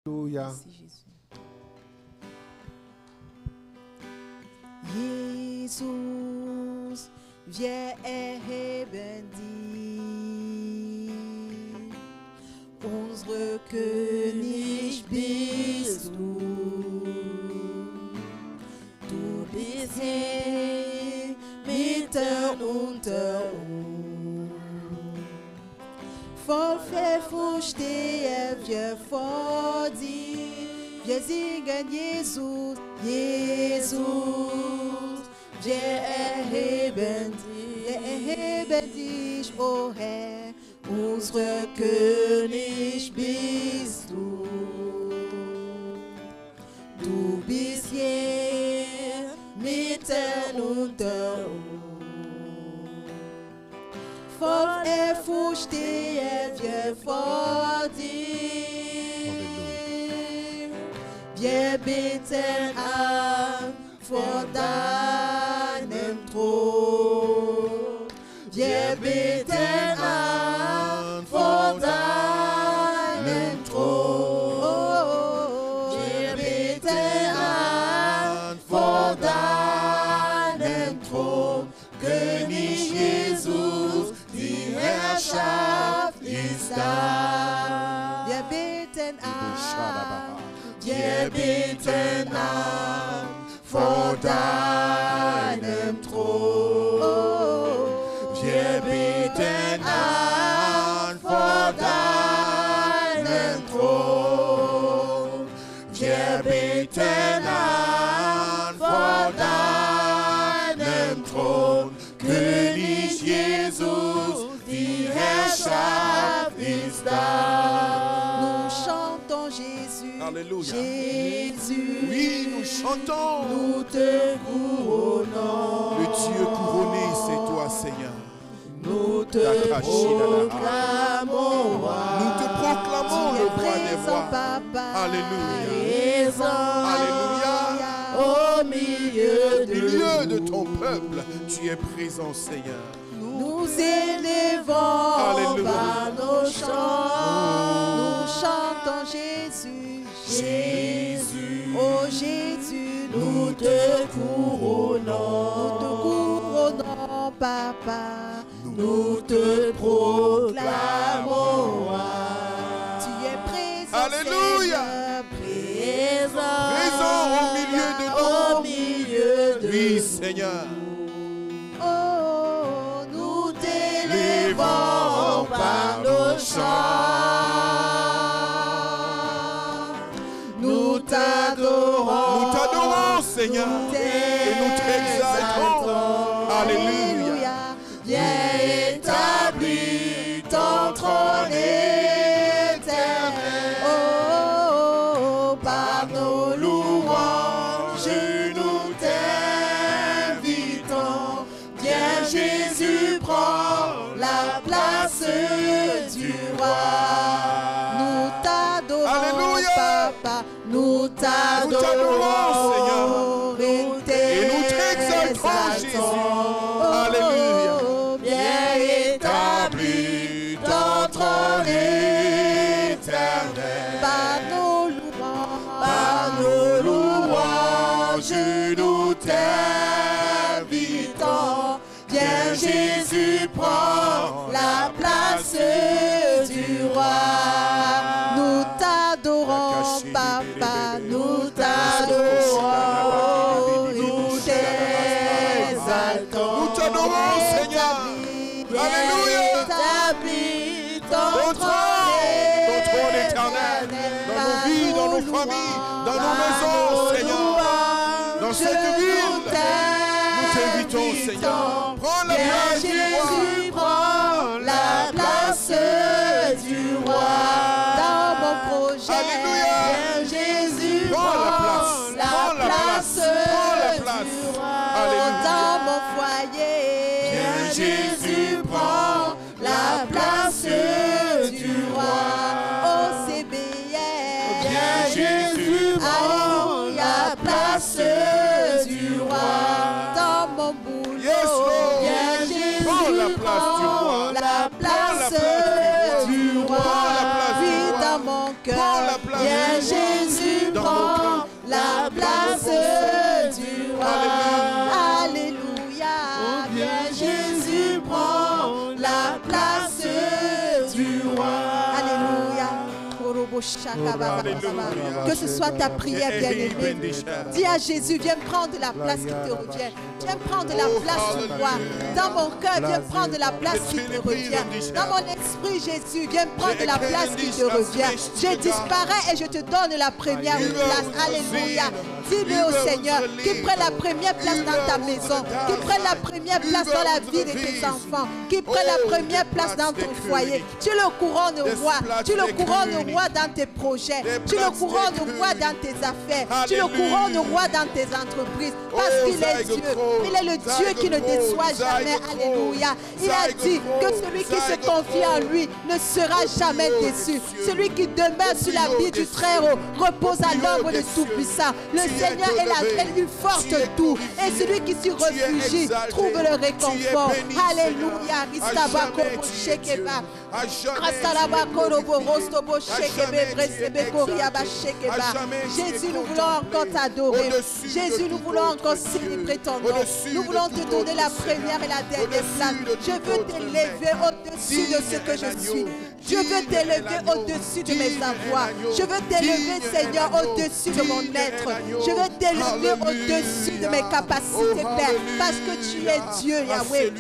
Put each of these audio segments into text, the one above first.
Alléluia. Merci Jésus. Jesus, wir erheben dich. Unsere König bist du. Du bist hier mitten unter uns. Voll Verflucht stehen wir vor dir. Wir singen Jesus, Jesus. Wir erheben dich, o Herr. Unsere König bist du. Du bist hier mitten unter uns. Voll Ehrfurcht stehen wir vor dir. Wir beten an vor deinem Thron. Wir beten an vor deinem Thron. Wir beten an vor deinem Thron. König Jesus, die Herrschaft ist da. Wir beten an. Wir beten an vor deinem Thron. Wir beten an vor deinem Thron. Wir beten an vor deinem Thron. König Jesus, die Herrschaft ist da. Nous chantons Jésus. Alléluia. Jésus. Oui, nous chantons. Nous te couronnons. Le Dieu couronné, c'est toi, Seigneur. Nous te proclamons roi. Nous te proclamons le roi des rois. Papa. Alléluia. Alléluia. Au milieu de ton peuple, tu es présent, Seigneur. Nous élevons par nos chants. Nous chantons Jésus. Jésus. Oh Jésus, nous te couronnons. Nous te couronnons, Papa. Nous te proclamons roi. Tu es présent. Alléluia. Seigneur, Présent au milieu de nous. Au milieu de oui, Seigneur. Oh, nous t'élevons par nos chants. Nous t'adorons. Nous t'adorons, Seigneur. Et nous t'exaltons. Alléluia. Viens établir ton trône éternel. Oh, par nos louanges, nous t'invitons. Viens, Jésus, prends la place du roi. Nous t'adorons, Alléluia. Papa. Nous t'adorons, Seigneur. Et nous t'exaltons, Jésus. Alléluia. Viens établir ton trône éternel. Par nos louanges, nous t'invitons. Viens, Jésus, prends la place du roi. Nous t'adorons, Papa. Nous t'adorons. Nous t'exaltons. Nous t'adorons, Seigneur. Alléluia. Ton trône éternel. Dans nos vies, dans nos familles, dans nos maisons, Seigneur. Dans cette ville, nous t'invitons, Seigneur. Prends la place du roi. Prends la place du roi. Dans mon projet, Alléluia. Jésus, Prends la place. la place du roi. Alléluia. Dans mon foyer, Jésus, prends la place du roi. Oh, c'est bien, Jésus, prends la place du roi. Dans mon boulot, Yes, Lord. viens, Jésus, Prends la place. Que ce soit ta prière, bien-aimée. Dis à Jésus, viens prendre la place qui te revient. Viens prendre la place du roi. Dans mon cœur, viens prendre la place qui te revient. Dans mon esprit, Jésus, viens prendre la place qui te revient. Je disparais et je te donne la première place. Alléluia. Dis-le au Seigneur qu'il prenne la première place dans ta maison, qu'il prenne la première place dans la vie de tes enfants, qu'il prenne la première place dans ton foyer. Tu le couronnes roi. Tu le couronnes roi dans tes projets. Tu le couronnes roi dans tes affaires. Tu le couronnes roi dans tes entreprises. Parce qu'il est Dieu. Il est le Dieu qui ne déçoit jamais. Alléluia. Il a dit que celui qui se confie en lui ne sera jamais déçu. Celui qui demeure sur la vie du Très-Haut repose à l'ombre du Tout-Puissant. Le Seigneur est la une forte tour. Et celui qui s'y réfugie trouve le réconfort. Alléluia. Jésus, nous voulons encore t'adorer. Jésus, nous voulons encore célébrer ton nom. Nous voulons te donner la première et la dernière place. Je veux t'élever au-dessus de ce que je suis. Je veux t'élever au-dessus de mes avoirs. Je veux t'élever, Seigneur, au-dessus de mon être. Je veux t'élever au-dessus de mes capacités, Père. Parce que tu es Dieu, Yahweh.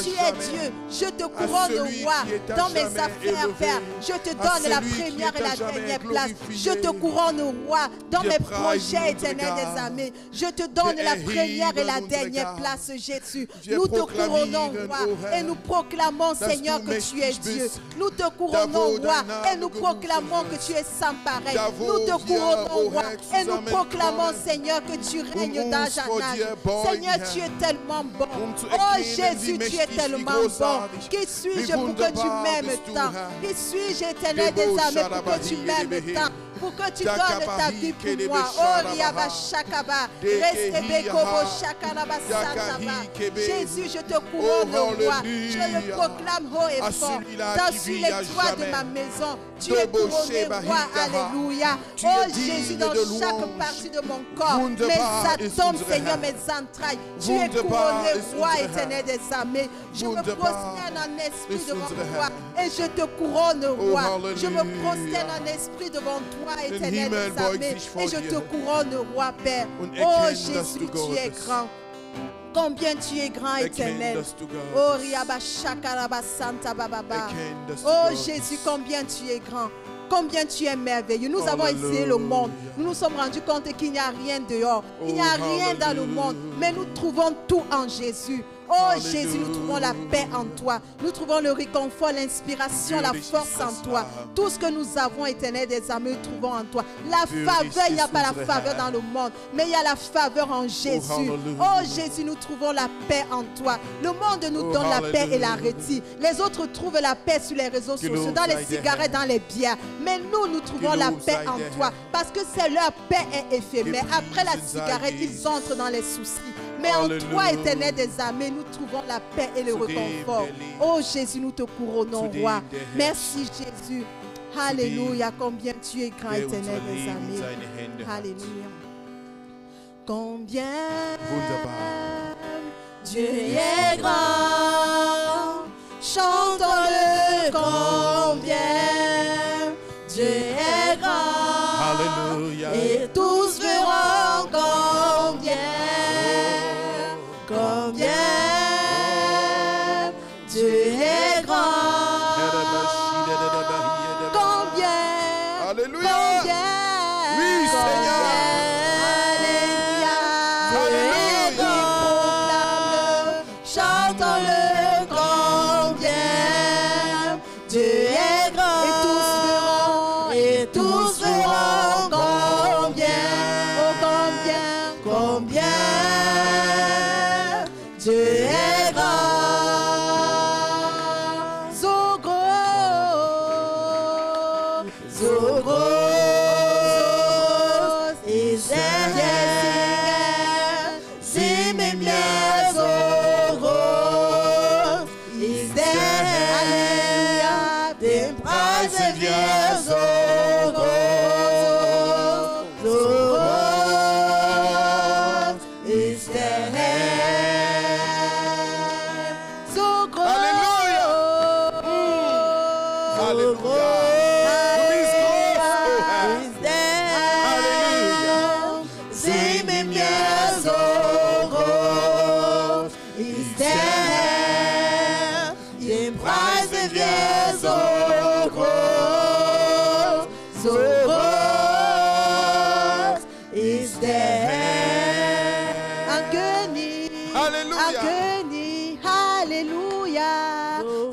Tu es Dieu. Je te couronne, roi, dans mes affaires, Père. Je te donne la première et la dernière place. Je te couronne, roi, dans mes projets éternels des armées. Je te donne la première et la dernière place, Jésus. Nous te couronnons, roi, et nous proclamons, Seigneur, que tu es Dieu. Nous te couronnons, roi, et nous proclamons que tu es sans pareil. Nous te couronnons, roi, et nous proclamons, Seigneur, que tu règnes d'âge en âge. Seigneur, tu es tellement bon. Oh Jésus, tu es tellement bon. Qui suis-je pour que tu m'aimes tant? Qui suis-je, éternel des armées, pour que tu m'aimes tant? Pour que tu donnes ta vie pour moi. Oh, Riaba Shakaba. Jésus, je te couronne, roi. Je le proclame haut et fort. Dans sur les toits de ma maison, tu es couronné, roi. Alléluia. Oh, Jésus, dans chaque partie de mon corps, mes atomes, Seigneur, mes entrailles, tu es couronné, roi éternel des armées. Je me prosterne en esprit devant toi et je te couronne, roi. Je me prosterne en esprit devant toi, éternel des armées, et je te couronne, roi, Père. Oh Jésus, tu es grand. Combien tu es grand, éternel. Oh Riaba Shakaraba Santa Bababa. Oh Jésus, combien tu es grand. Combien tu es merveilleux. Nous avons essayé le monde. Nous nous sommes rendus compte qu'il n'y a rien dehors. Il n'y a rien dans le monde. Mais nous trouvons tout en Jésus. Oh Jésus, nous trouvons la paix en toi. Nous trouvons le réconfort, l'inspiration, la force en toi. Tout ce que nous avons, éternel des armées, nous trouvons en toi. La faveur, il n'y a pas la faveur dans le monde, mais il y a la faveur en Jésus. Oh Jésus, nous trouvons la paix en toi. Le monde nous donne la paix et la retire. Les autres trouvent la paix sur les réseaux sociaux, dans les cigarettes, dans les bières. Mais nous trouvons la paix en toi. Parce que c'est leur paix est éphémère. Après la cigarette, ils entrent dans les soucis. Mais en toi, éternel des armées, nous trouvons la paix et le réconfort. Oh Jésus, nous te couronnons, roi. Merci Jésus. Alléluia, combien tu es grand, éternel des armées. Alléluia. Combien Dieu est grand. Chantons-le combien Dieu est grand. Alléluia. Et tous verront combien. Combien Dieu est grand. Combien. Alléluia. Combien. Oui, Seigneur. Alléluia. Alléluia. Proclame-le, chantons-le combien Dieu est grand. Et tous verront combien. Oh combien. Combien Dieu est grand. So gros, so gros, Hallelujah. Sieh mir so groß ist der Herr, den preisen wir so groß, so groß ist der Herr. Ein König, Halleluja. ein König, Halleluja,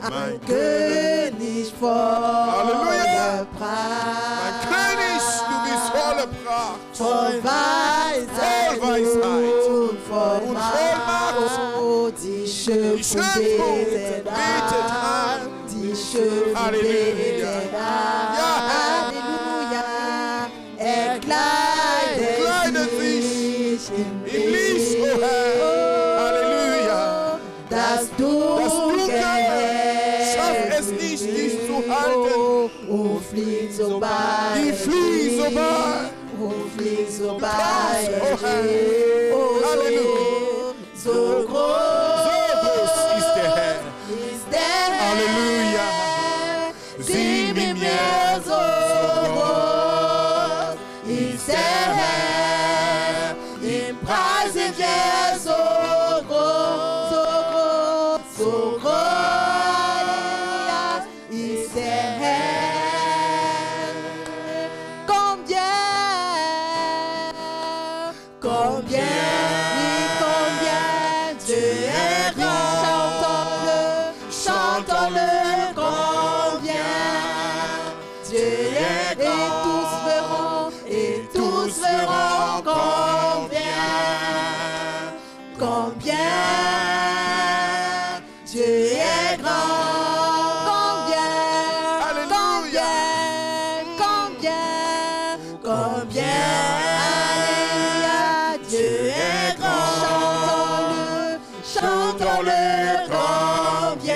ein König voller Pracht. Mein König, du bist voller Pracht. Voll Weisheit, und voll Macht, die Schöpfung betet an, die Schöpfung betet an, Halleluja, er kleidet sich im Licht, oh Herr, Halleluja, das Dunkel schafft es nicht, dich zu halten, und fliegt so bald, die fliegt so bald. und fliegt so Oh bald, Herr, Halleluja. so groß ist der Herr. Halleluja. Sieh mit mir so groß ist der Herr, den preisen wir so groß, so groß, so groß ist der Herr. Combien Dieu est grand, chantons-le, combien Dieu est grand, et tous verront combien Dieu est grand, combien Dieu est grand, chantons-le, combien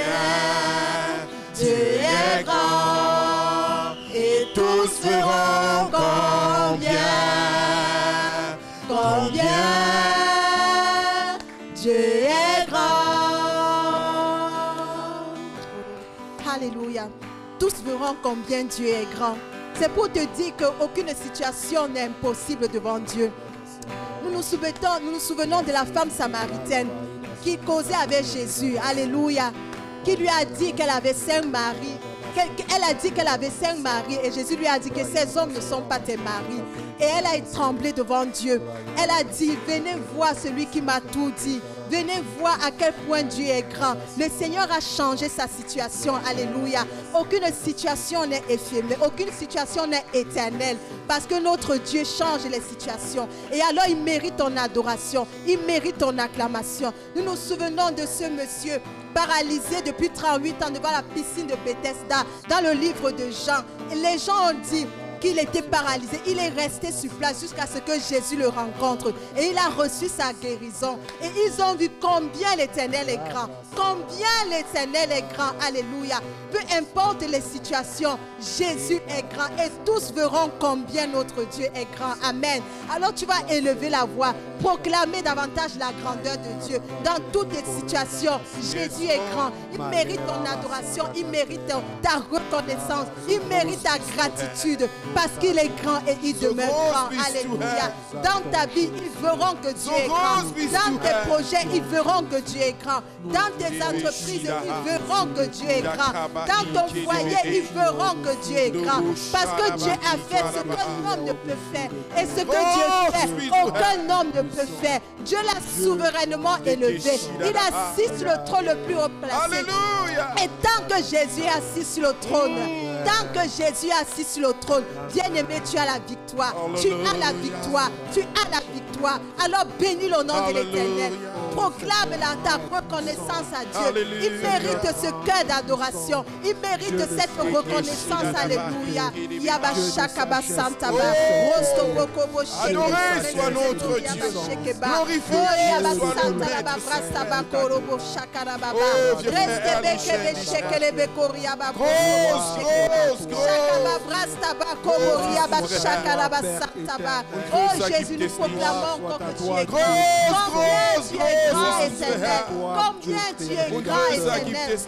Dieu est grand, et tous verront combien Dieu est grand. Alléluia. Tous verront combien Dieu est grand. C'est pour te dire qu'aucune situation n'est impossible devant Dieu. Nous nous souvenons de la femme samaritaine qui causait avec Jésus. Alléluia. Qui lui a dit qu'elle avait 5 maris. Elle a dit qu'elle avait 5 maris et Jésus lui a dit que ces hommes ne sont pas tes maris. Et elle a tremblé devant Dieu. Elle a dit, venez voir celui qui m'a tout dit. Venez voir à quel point Dieu est grand. Le Seigneur a changé sa situation. Alléluia. Aucune situation n'est éphémère. Aucune situation n'est éternelle. Parce que notre Dieu change les situations. Et alors il mérite ton adoration. Il mérite ton acclamation. Nous nous souvenons de ce monsieur paralysé depuis 38 ans devant la piscine de Bethesda. Dans le livre de Jean. Et les gens ont dit qu'il était paralysé. Il est resté sur place jusqu'à ce que Jésus le rencontre. Et il a reçu sa guérison. Et ils ont vu combien l'Éternel est grand. Combien l'Éternel est grand. Alléluia. Peu importe les situations, Jésus est grand. Et tous verront combien notre Dieu est grand. Amen. Alors tu vas élever la voix. Proclamer davantage la grandeur de Dieu. Dans toutes les situations, Jésus est grand. Il mérite ton adoration. Il mérite ta reconnaissance. Il mérite ta gratitude. Parce qu'il est grand et il demeure grand. Alléluia. Dans ta vie, ils verront que Dieu est grand. Dans tes projets, ils verront que Dieu est grand. Dans tes entreprises, ils verront que Dieu est grand. Dans ton foyer, ils verront que Dieu est grand. Parce que Dieu a fait ce qu'un homme ne peut faire. Et ce que Dieu fait, aucun homme ne peut faire. Dieu l'a souverainement élevé. Il est assis sur le trône le plus haut placé. Alléluia. Et tant que Jésus est assis sur le trône, tant que Jésus est assis sur le trône, bien-aimé, tu as la victoire. Tu as la victoire. Tu as la victoire. Alors bénis le nom de l'Éternel. Proclame ta reconnaissance à Dieu. Il mérite ce cœur d'adoration. Il mérite cette reconnaissance. Alléluia. Adoré soit notre Dieu. Glorifié soit Oh Jésus, nous proclamons encore que tu es grand. Combien tu es grand, éternel. Combien tu es grand, éternel.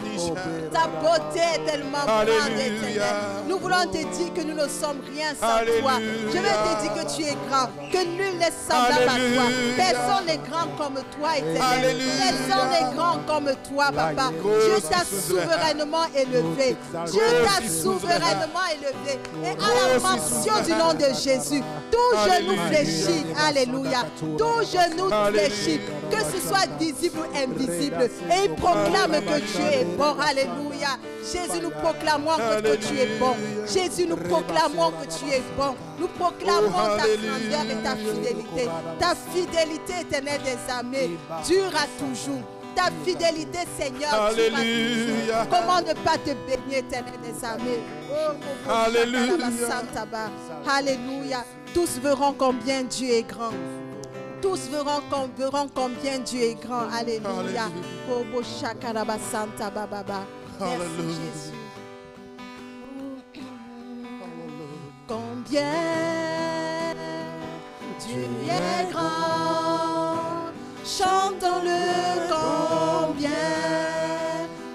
Ta beauté est tellement grande, éternel. Nous voulons te dire que nous ne sommes rien sans toi. Je veux te dire que tu es grand, que nul n'est semblable à toi. Personne n'est grand comme toi, éternel. Personne n'est grand comme toi, papa. Dieu t'a souverainement élevé. Dieu t'a souverainement élevé. Et à la mention du nom de Jésus, tout genou fléchit. Alléluia. Tout genou fléchit. Que ce soit visible ou invisible. Et il proclame que Dieu est bon. Alléluia. Jésus, nous proclamons que tu es bon. Jésus, nous proclamons que tu es bon. Nous proclamons ta grandeur et ta fidélité. Ta fidélité, éternelle des armées, dure à toujours. Ta fidélité, Seigneur, dure à toujours. Comment ne pas te bénir, éternel des armées? Oh, Alléluia. Alléluia. Tous verront combien Dieu est grand. Tous verront combien Dieu est grand. Alléluia. Merci Jésus. Combien Dieu est grand, chantons-le combien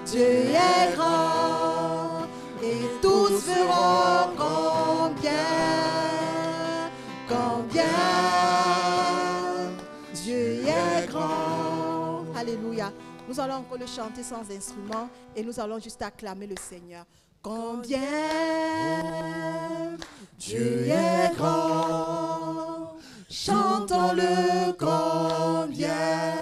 Dieu est grand, et tous verront combien Dieu est grand. Alléluia. Nous allons encore le chanter sans instrument et nous allons juste acclamer le Seigneur. Combien Dieu est grand, chantons-le combien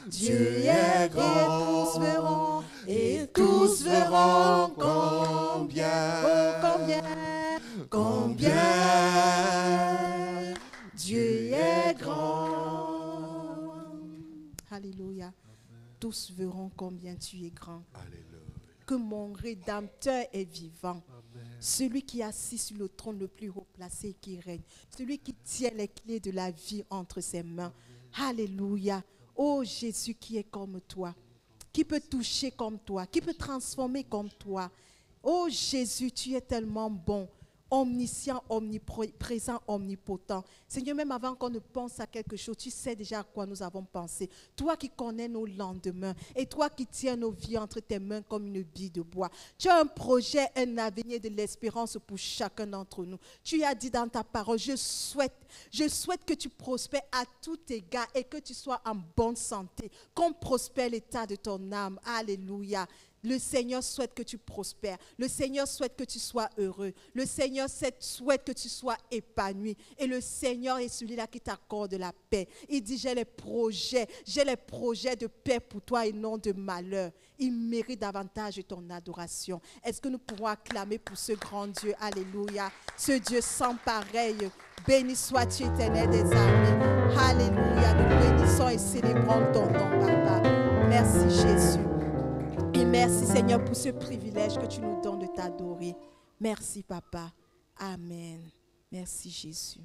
Dieu est grand, et tous verront combien Dieu est grand. Alléluia. Tous verront combien tu es grand. Alléluia. Que mon Rédempteur est vivant. Amen. Celui qui est assis sur le trône le plus haut placé et qui règne. Celui qui tient les clés de la vie entre ses mains. Amen. Alléluia. Oh Jésus qui est comme toi. Qui peut toucher comme toi. Qui peut transformer comme toi. Oh Jésus, tu es tellement bon. Omniscient, omniprésent, omnipotent. Seigneur, même avant qu'on ne pense à quelque chose, tu sais déjà à quoi nous avons pensé. Toi qui connais nos lendemains et toi qui tiens nos vies entre tes mains comme une bille de bois. Tu as un projet, un avenir de l'espérance pour chacun d'entre nous. Tu as dit dans ta parole, je souhaite que tu prospères à tout égard et que tu sois en bonne santé, qu'on prospère l'état de ton âme. Alléluia. Le Seigneur souhaite que tu prospères. Le Seigneur souhaite que tu sois heureux. Le Seigneur souhaite que tu sois épanoui. Et le Seigneur est celui-là qui t'accorde la paix. Il dit, j'ai les projets de paix pour toi et non de malheur. Il mérite davantage de ton adoration. Est-ce que nous pourrons acclamer pour ce grand Dieu? Alléluia. Ce Dieu sans pareil. Béni sois-tu, éternel des armées. Alléluia. Nous bénissons et célébrons ton nom, Papa. Merci Jésus. Et merci Seigneur pour ce privilège que tu nous donnes de t'adorer. Merci Papa. Amen. Merci Jésus.